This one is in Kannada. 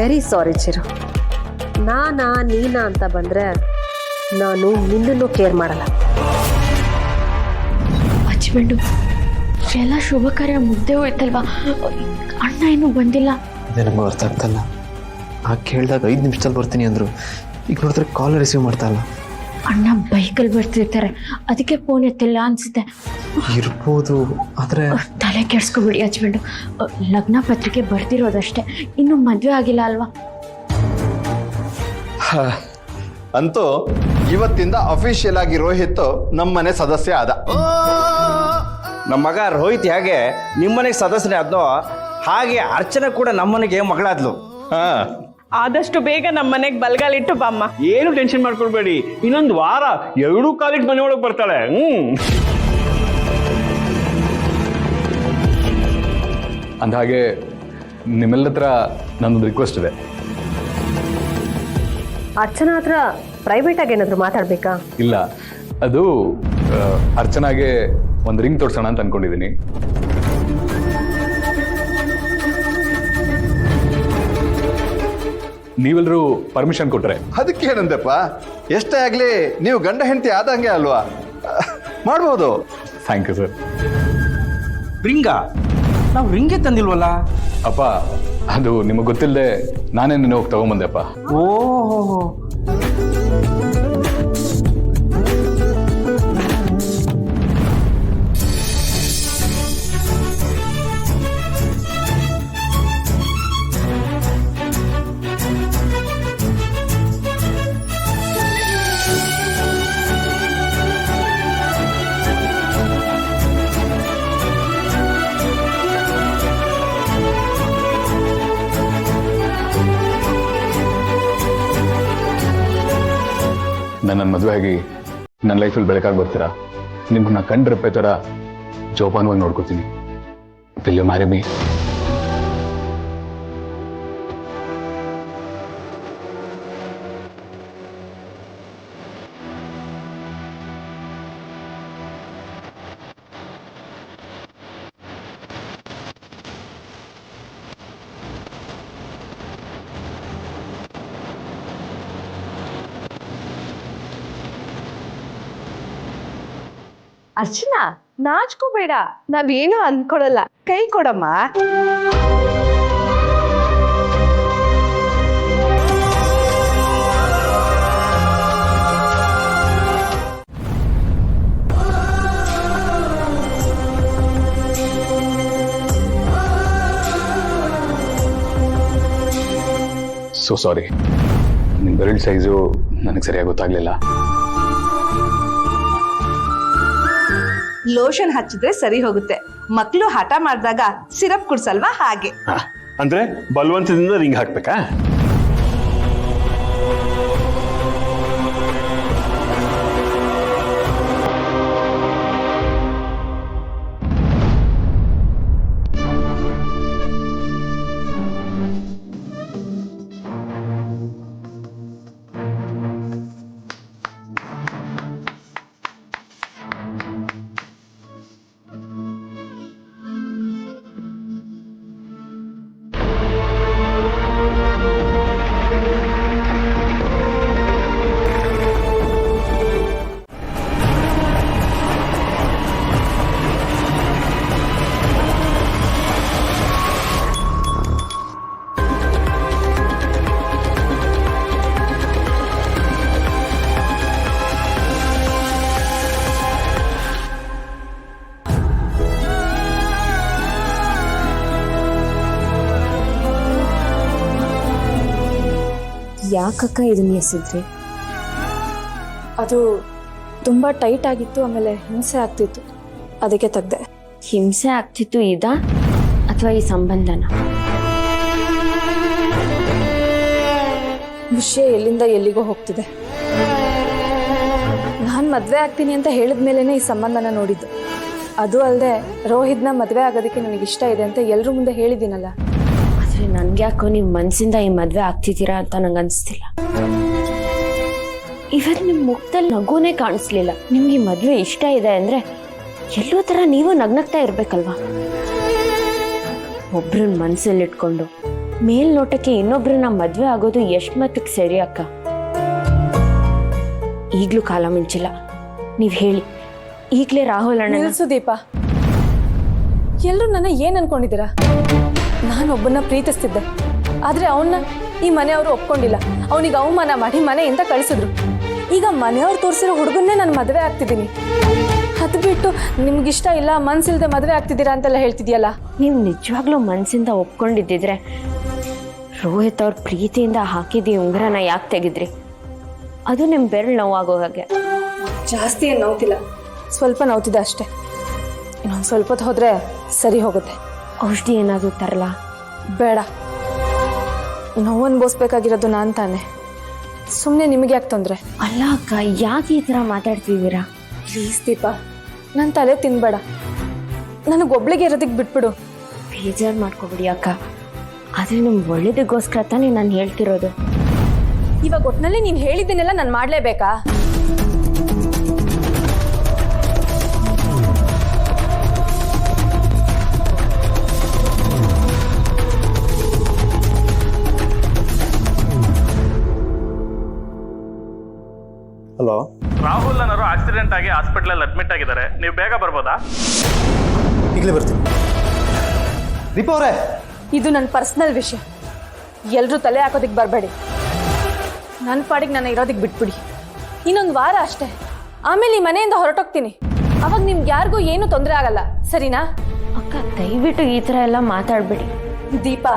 Very sorry Chiru. ನೀನಾ ಅಂತ ಬಂದರೆ ನಾನು ನಿನ್ನನ್ನು ಕೇರ್ ಮಾಡಲ್ಲ. ಹಚ್ಬಿಡು, ಎಲ್ಲ ಶುಭ ಕಾರ್ಯ ಮುಗ್ದೆ ಹೋಯ್ತಲ್ವಾ? ಅಣ್ಣ ಇನ್ನೂ ಬಂದಿಲ್ಲ. ಅದೇ ನಮ್ಗೆ ಅರ್ಥ ಆಗ್ತಲ್ಲ. ಕೇಳಿದಾಗ 5 ನಿಮಿಷದಲ್ಲಿ ಬರ್ತೀನಿ ಅಂದರು. ಈಗ ನೋಡಿದ್ರೆ ಕಾಲ್ ರಿಸೀವ್ ಮಾಡ್ತಾ ಇಲ್ಲ. ಅಣ್ಣ ಬೈಕಲ್ಲಿ ಬರ್ತಿರ್ತಾರೆ, ಅದಕ್ಕೆ ಫೋನ್ ಎತ್ತಿಲ್ಲ ಅನ್ಸುತ್ತೆ. ಇರ್ಬೋದು, ಆದರೆ ತಲೆ ಕೆಡ್ಸ್ಕೊಬಿಡಿ ಹಚ್ಬಿಡು. ಲಗ್ನ ಪತ್ರಿಕೆ ಬರ್ತಿರೋದಷ್ಟೇ, ಇನ್ನು ಮದುವೆ ಆಗಿಲ್ಲ ಅಲ್ವಾ? ಅಂತೂ ಇವತ್ತಿಂದ ಅಫಿಷಿಯಲ್ ಆಗಿ ರೋಹಿತ್ ನಮ್ಮನೆ ಸದಸ್ಯ ಆದ. ನಮ್ಮ ಮಗ ರೋಹಿತ್ ಹೇಗೆ ನಿಮ್ಮನೆಗೆ ಸದಸ್ಯನೇ ಆದ್ನೋ ಹಾಗೆ ಅರ್ಚನಾ ಕೂಡ ನಮ್ಮನೆಗೆ ಮಗಳಾದ್ಲು. ಆದಷ್ಟು ಬೇಗ ನಮ್ಮ ಮನೆಗೆ ಬಲ್ಗಾಲಿಟ್ಟು ಬಾಮ್ಮ. ಏನು ಟೆನ್ಷನ್ ಮಾಡ್ಕೊಳ್ಬೇಡಿ, ಇನ್ನೊಂದು ವಾರ 2 ಕಾಲಿಟ್ಟು ಮನೆ ಒಳಗೆ ಬರ್ತಾಳೆ. ಅಂದಹಾಗೆ ನಿಮ್ಮೆಲ್ಲ ಹತ್ರ ನನ್ನೊಂದು ರಿಕ್ವೆಸ್ಟ್ ಇದೆ. ಅರ್ಚನಾ ಹತ್ರ ಪ್ರೈವೇಟ್ ಆಗಿ ಏನಾದರೂ ಮಾತಾಡ್ಬೇಕಾ? ಇಲ್ಲ, ಅದು ಅರ್ಚನಾಗೆ ಒಂದು ರಿಂಗ್ ತೋರ್ಸೋಣ ಅಂತ ಅನ್ಕೊಂಡಿದ್ದೀನಿ. ನೀವೆಲ್ಲರೂ ಪರ್ಮಿಷನ್ ಕೊಟ್ರೆ. ಅದಕ್ಕೇನಂದೆಪ್ಪ, ಎಷ್ಟೇ ಆಗ್ಲಿ ನೀವು ಗಂಡ ಹೆಂಡತಿ ಆದಂಗೆ ಅಲ್ವಾ, ಮಾಡ್ಬೋದು. Thank you sir. ರಿಂಗ ನಾವು ರಿಂಗೇ ತಂದಿಲ್ವಲ್ಲ ಅಪ್ಪ, ಅದು ನಿಮಗೆ ಗೊತ್ತಿಲ್ಲದೆ ನಾನೇ ನಿನ್ನ ಹೋಗಿ ತಗೊಂಬಂದೆಪ್ಪ. ಓಹೋ, ನನ್ನ ಮದುವೆ ಆಗಿ ನನ್ನ ಲೈಫಲ್ಲಿ ಬೆಳಕಾಗಿ ಬರ್ತೀರಾ? ನಿಮ್ಗೆ ನಾ ಕಂಡ್ರಪ್ಪೆ ಥರ ಜೋಪಾನವಾಗಿ ನೋಡ್ಕೋತೀನಿ. Will you marry me? Archana, ನಾಚ್ಕೋಬೇಡ, ನಾವೇನು ಅನ್ಕೊಡಲ್ಲ. ಕೈ ಕೊಡಮ್ಮ. ಸೊ ಸಾರಿ, ನಿಮ್ಮ ಬೆರಳು ಸೈಜು ನನಗೆ ಸರಿಯಾಗಿ ಗೊತ್ತಾಗ್ಲಿಲ್ಲ. ಲೋಷನ್ ಹಚ್ಚಿದ್ರೆ ಸರಿ ಹೋಗುತ್ತೆ. ಮಕ್ಕಳು ಹಠ ಮಾಡಿದಾಗ ಸಿರಪ್ ಕುಡ್ಸಲ್ವಾ, ಹಾಗೆ. ಅಂದ್ರೆ ಬಲವಂತದಿಂದ ರಿಂಗ್ ಹಾಕ್ಬೇಕಾ? ಯಾಕಕ್ಕ ಇದನ್ನ ಎಸಿದ್ರಿ? ಅದು ತುಂಬ ಟೈಟ್ ಆಗಿತ್ತು, ಆಮೇಲೆ ಹಿಂಸೆ ಆಗ್ತಿತ್ತು, ಅದಕ್ಕೆ ತೆಗ್ದೆ. ಹಿಂಸೆ ಆಗ್ತಿತ್ತು ಇದಾ ಅಥವಾ ಈ ಸಂಬಂಧನ? ವಿಷಯ ಎಲ್ಲಿಂದ ಎಲ್ಲಿಗೋ ಹೋಗ್ತಿದೆ. ನಾನು ಮದುವೆ ಆಗ್ತೀನಿ ಅಂತ ಹೇಳಿದ್ಮೇಲೆ ಈ ಸಂಬಂಧನ ನೋಡಿದ್ದು. ಅದು ಅಲ್ಲದೆ ರೋಹಿತ್ನ ಮದುವೆ ಆಗೋದಕ್ಕೆ ನನಗಿಷ್ಟ ಇದೆ ಅಂತ ಎಲ್ಲರೂ ಮುಂದೆ ಹೇಳಿದ್ದೀನಲ್ಲ. ಆದರೆ ನನ್ಗೆ ಯಾಕೋ ನೀವು ಮನಸ್ಸಿಂದ ಈ ಮದುವೆ ಆಗ್ತಿದ್ದೀರಾ ಅಂತ ನಂಗೆ ಅನಿಸ್ತಿಲ್ಲ. ಇವತ್ತು ನಿಮ್ಮ ಮುಖದಲ್ಲಿ ನಗುನೇ ಕಾಣಿಸ್ಲಿಲ್ಲ. ನಿಮ್ಗೆ ಈ ಮದುವೆ ಇಷ್ಟ ಇದೆ ಅಂದರೆ ಎಲ್ಲೋ ಥರ ನೀವು ನಗ್ನಗ್ತಾ ಇರಬೇಕಲ್ವಾ? ಒಬ್ರನ್ನ ಮನಸ್ಸಲ್ಲಿಟ್ಕೊಂಡು ಮೇಲ್ನೋಟಕ್ಕೆ ಇನ್ನೊಬ್ರನ್ನ ಮದ್ವೆ ಆಗೋದು ಎಷ್ಟು ಮಟ್ಟಿಗೆ ಸರಿ ಅಕ್ಕ? ಈಗಲೂ ಕಾಲ ಮಿಂಚಿಲ್ಲ. ನೀವು ಹೇಳಿ, ಈಗಲೇ ರಾಹುಲ್ ಅಣ್ಣ. ನಿಲ್ಸು ದೀಪ. ಎಲ್ಲರೂ ನನ್ನ ಏನ್ ಅನ್ಕೊಂಡಿದ್ದೀರಾ? ನಾನೊಬ್ಬನ ಪ್ರೀತಿಸ್ತಿದ್ದೆ, ಆದ್ರೆ ಅವನ್ನ ಈ ಮನೆಯವರು ಒಪ್ಕೊಂಡಿಲ್ಲ. ಅವನಿಗೆ ಅವಮಾನ ಮಾಡಿ ಮನೆಯಿಂದ ಕಳಿಸಿದ್ರು. ಈಗ ಮನೆಯವ್ರು ತೋರಿಸಿರೋ ಹುಡುಗನ್ನೇ ನಾನು ಮದುವೆ ಆಗ್ತಿದ್ದೀನಿ. ಅದು ಬಿಟ್ಟು ನಿಮ್ಗಿಷ್ಟ ಇಲ್ಲ, ಮನ್ಸಿಲ್ದೆ ಮದುವೆ ಆಗ್ತಿದ್ದೀರಾ ಅಂತೆಲ್ಲ ಹೇಳ್ತಿದ್ಯಲ್ಲ. ನೀವು ನಿಜವಾಗ್ಲೂ ಮನಸ್ಸಿಂದ ಒಪ್ಕೊಂಡಿದ್ದಿದ್ರೆ ರೋಹಿತ್ ಅವ್ರ ಪ್ರೀತಿಯಿಂದ ಹಾಕಿದ ಉಂಗುರನ ಯಾಕೆ ತೆಗೆದ್ರಿ? ಅದು ನಿಮ್ಮ ಬೆರಳು ನೋವಾಗೋ ಹಾಗೆ. ಜಾಸ್ತಿ ಏನು ನೋವ್ತಿಲ್ಲ, ಸ್ವಲ್ಪ ನೋವ್ತಿದೆ ಅಷ್ಟೇ. ಇನ್ನೊಂದು ಸ್ವಲ್ಪ ಹೊತ್ತು ಹೋದ್ರೆ ಸರಿ ಹೋಗುತ್ತೆ. ಔಷಧಿ ಏನಾದರೂ ತರಲಾ? ಬೇಡ, ನೋವು ಅನ್ಭವಿಸ್ಬೇಕಾಗಿರೋದು ನಾನು ತಾನೆ. ಸುಮ್ಮನೆ ನಿಮಗೆ ಯಾಕೆ ತೊಂದರೆ? ಅಲ್ಲ ಅಕ್ಕ, ಯಾಕೆ ಈ ಥರ ಮಾತಾಡ್ತಿದ್ದೀರಾ? ಪ್ಲೀಸ್ ದೀಪ, ನನ್ನ ತಲೆ ತಿನ್ಬೇಡ. ನನಗೊಬ್ಳಿಗೆ ಇರೋದಕ್ಕೆ ಬಿಟ್ಬಿಡು. ಬೇಜಾರು ಮಾಡ್ಕೊಬಿಡಿ ಅಕ್ಕ, ಆದರೆ ನಿಮ್ಮ ಒಳ್ಳೇದಕ್ಕೋಸ್ಕರ ತಾನೇ ನಾನು ಹೇಳ್ತಿರೋದು. ಇವಾಗ ಒಟ್ಟಿನಲ್ಲಿ ನೀನು ಹೇಳಿದ್ದನ್ನೆಲ್ಲ ನಾನು ಮಾಡಲೇಬೇಕಾ? ಹಲೋ, ರಾಹುಲ್ ಅನ್ನೋರು ಆಕ್ಸಿಡೆಂಟ್ ಆಗಿ ಹಾಸ್ಪಿಟಲ್ ಅಡ್ಮಿಟ್ ಆಗಿದ್ದಾರೆ. ನೀವು ಬೇಗ ಬರ್ಬೋದಾ? ಈಗಲೇ ಬರ್ತೀನಿ. ದೀಪ ಅವರೇ, ಇದು ನನ್ನ ಪರ್ಸ್ನಲ್ ವಿಷಯ. ಎಲ್ಲರೂ ತಲೆ ಹಾಕೋದಕ್ಕೆ ಬರಬೇಡಿ. ನನ್ನ ಪಾಡಿಗೆ ನಾನು ಇರೋದಕ್ಕೆ ಬಿಟ್ಬಿಡಿ. ಇನ್ನೊಂದು ವಾರ ಅಷ್ಟೇ, ಆಮೇಲೆ ಈ ಮನೆಯಿಂದ ಹೊರಟೋಗ್ತೀನಿ. ಅವಾಗ ನಿಮ್ಗೆ ಯಾರಿಗೂ ಏನೂ ತೊಂದರೆ ಆಗಲ್ಲ, ಸರಿನಾ? ಅಕ್ಕ, ದಯವಿಟ್ಟು ಈ ಥರ ಎಲ್ಲ ಮಾತಾಡಬೇಡಿ. ದೀಪ,